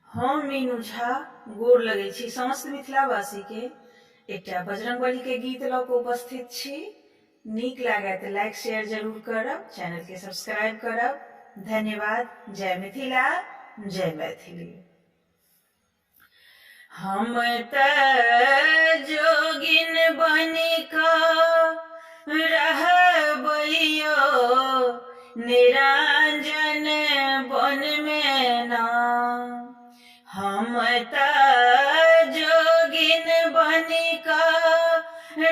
हम मीनू झा गोर लगै छी समस्त मिथिलावासी के एकटा बजरंगबली के गीत लऽ कऽ उपस्थित छी। नीक लागै तऽ लाइक शेयर जरूर करब, चैनल के सब्सक्राइब करब। धन्यवाद। जय मिथिला, जय मैथिली। हम त जोगिन बनिक रहबैयो निरंजन बन में ना। हम त जोगिन बनिक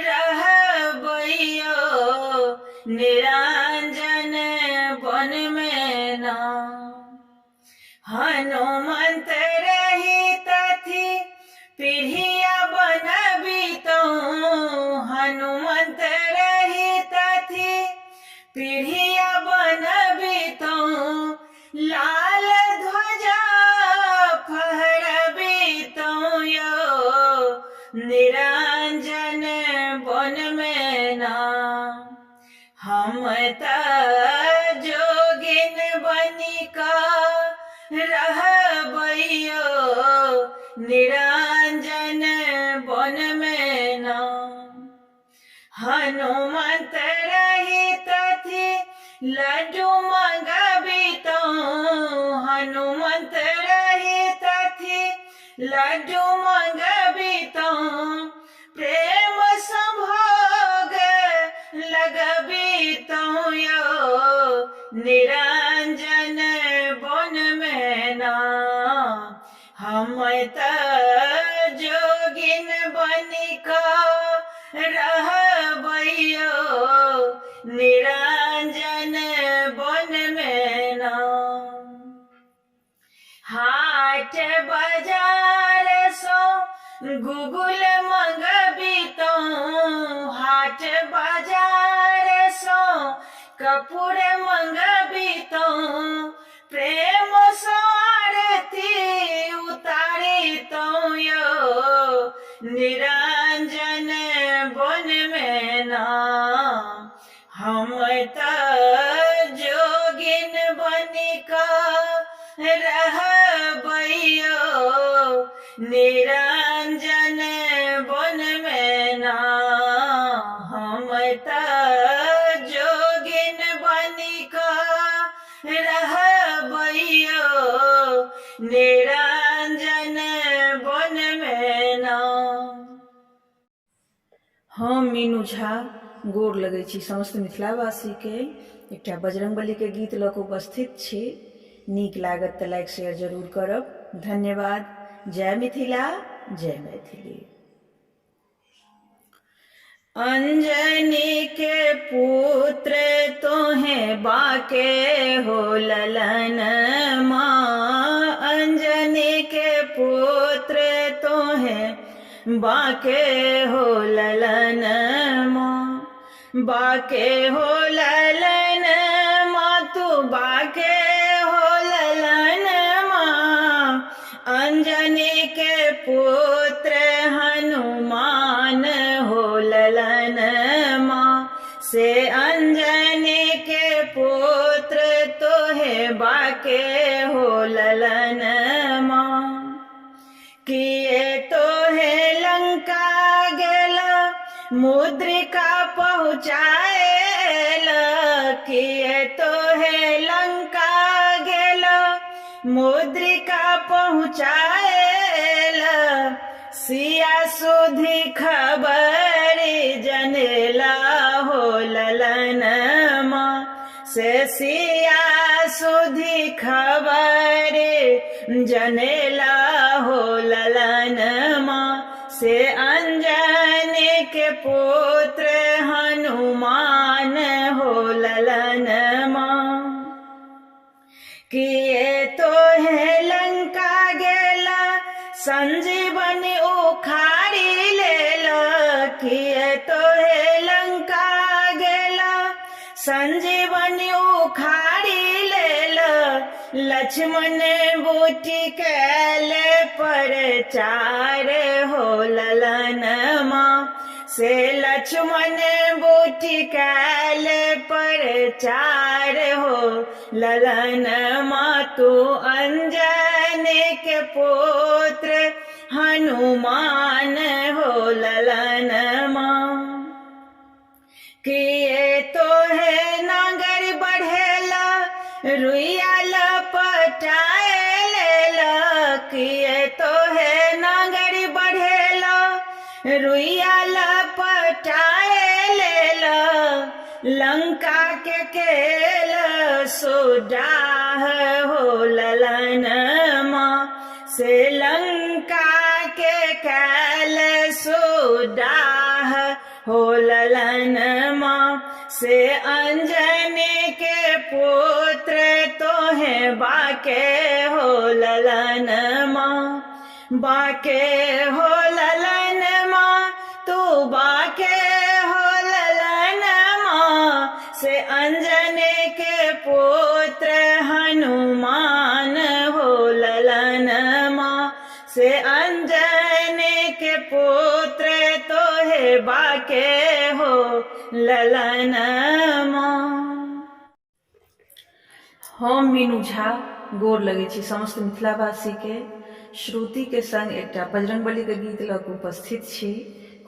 रहबैयो निरंजन बन में ना। हनुमंत रहित थी पीढ़िया बनबितौ, हनुमंत रहित थी पीढ़िया बनबितौ। लाल ध्वजा फहरबितौ यो निरंजन बन में ना। हम त जोगिन बनिक रहबैयो निरंजन बन में ना। हनुमंत रहित थी लड्डू मंगबितौ, हनुमंत रहित थी लड्डू मंगबितौ। प्रेम संभोग लगबितौ यो निरंजन बन में ना। हम त जोगिन बनिक रहबैयो निरंजन बन में ना। हाट बाजार सो गुगुल मंगबितौ, हाट बाजार सो कपूर मंगबितौ। प्रेम सो आरती उतारितौ यो निरंजन बन में ना। हम त जोगिन बनिक रहबैयो निरंजन बन में ना। हम त जोगिन बनिक रहबैयो निरंजन बन में ना। हम मीनू झा गोर लगै छी समस्त मिथिलावासी के एकटा बजरंगबली के गीत लऽ कऽ उपस्थित छी। नीक लागत तऽ लाइक शेयर जरूर करब। धन्यवाद। जय मिथिला, जय मैथिली। अंजनी के पुत्र तोहे बाके हो ललन माँ, अंजनी के पुत्र तोहे बाके हो ललन माँ। बाके हो ललन माँ, तू बाके हो ललन माँ। अंजनी के पुत्र हनुमान हो ललन माँ, से अंजनी के पुत्र तोहे बाके हो ललन माँ। किए तोहे लंका गेला मुद्रिका पहुँचाएल, किए तोहे लंका गेला मुद्रिका पहुँचाएल। सिया सुधी खबर जनेला हो ललन माँ, से सिया सुधी खबर जनेला हो ललन माँ। से अंजनी के पुत्र हनुमान हो ललन माँ। किए तोहे लंका गेला संजीवनी उखाड़ी लेला, किए तोहे लंका गेला संजीवनी उखाड़ी लेला। लक्ष्मण बूटी कैले प्रचार हो ललन माँ, से लक्ष्मण बूटी कैले प्रचार हो ललन माँ। तू अंजनी के पुत्र हनुमान हो ललनमा। किए तो है नागर बढ़ेला रुइया लपटाए लेला। किए तो है नागर बढ़ेला रुइया लपटाए लेला। लंका के केल सुडाह हो ललनमा से। लंका के केल सुडाह हो ललनमा से। अंजनी के पुत्र तोहे बाके हो ललनमा। बाके हो ललनमा तू बाके हो ललनमा से। अंजनी के पुत्र हनुमान हो ललनमा से। अंजनी के पुत्र तोहे बाके हो ललनमा। हम मीनू झा गोर लगै छी समस्त मिथिलावासी के। श्रुति के संग एकटा बजरंगबली के गीत लऽ कऽ उपस्थित छी।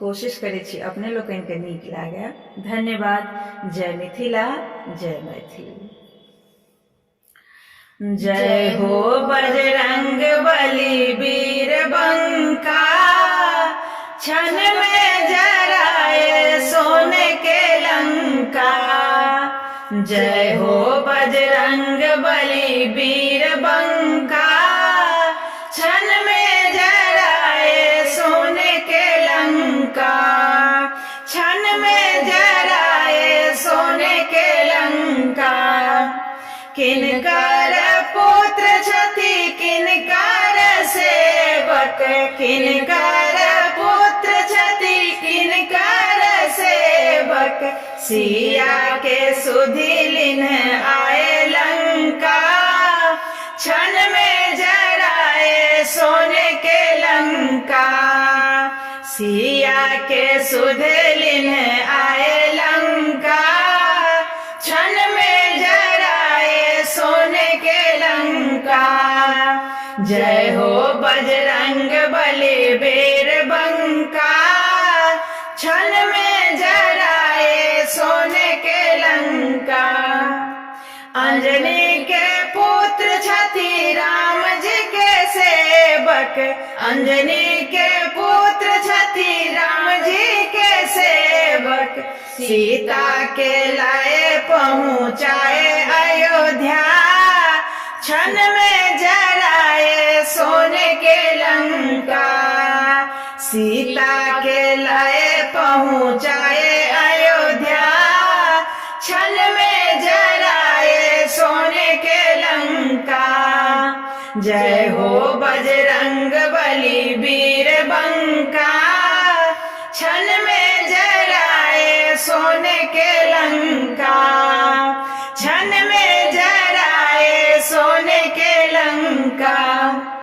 कोशिश करै छी अपने लोकनि के नीक लागे। धन्यवाद। जय मिथिला, जय मैथिली। जय हो बजरंग बली वीर बंका। क्षण में जराए सोने के लंका। जय हो बजरंग बली वीर बंका। क्षण में जराए सोने के लंका। क्षण में जराए सोने के लंका। किनकर पुत्र छथि किनकर सेवक। किनकर पुत्र छथि किनकर सेवक। सिया के सुधिलिन आए लंका। क्षण में जराए सोने के लंका। सिया के सुधिलिन आए लंका। क्षण में जराए सोने के लंका। जय हो बजरंग बली वीर बंका। क्षण में जराए सोने के लंका। अंजनी के पुत्र छथि राम जी के सेवक। अंजनी के पुत्र छथि राम जी के सेवक। सीता के लाए पहुँचाए अयोध्या। क्षण में जराए सोने के लंका। सीता के लाए पहुँचाए अयोध्या। क्षण में जराए सोने के लंका। जय हो बजरंग बली वीर बंका। क्षण में जराए सोने के लंका।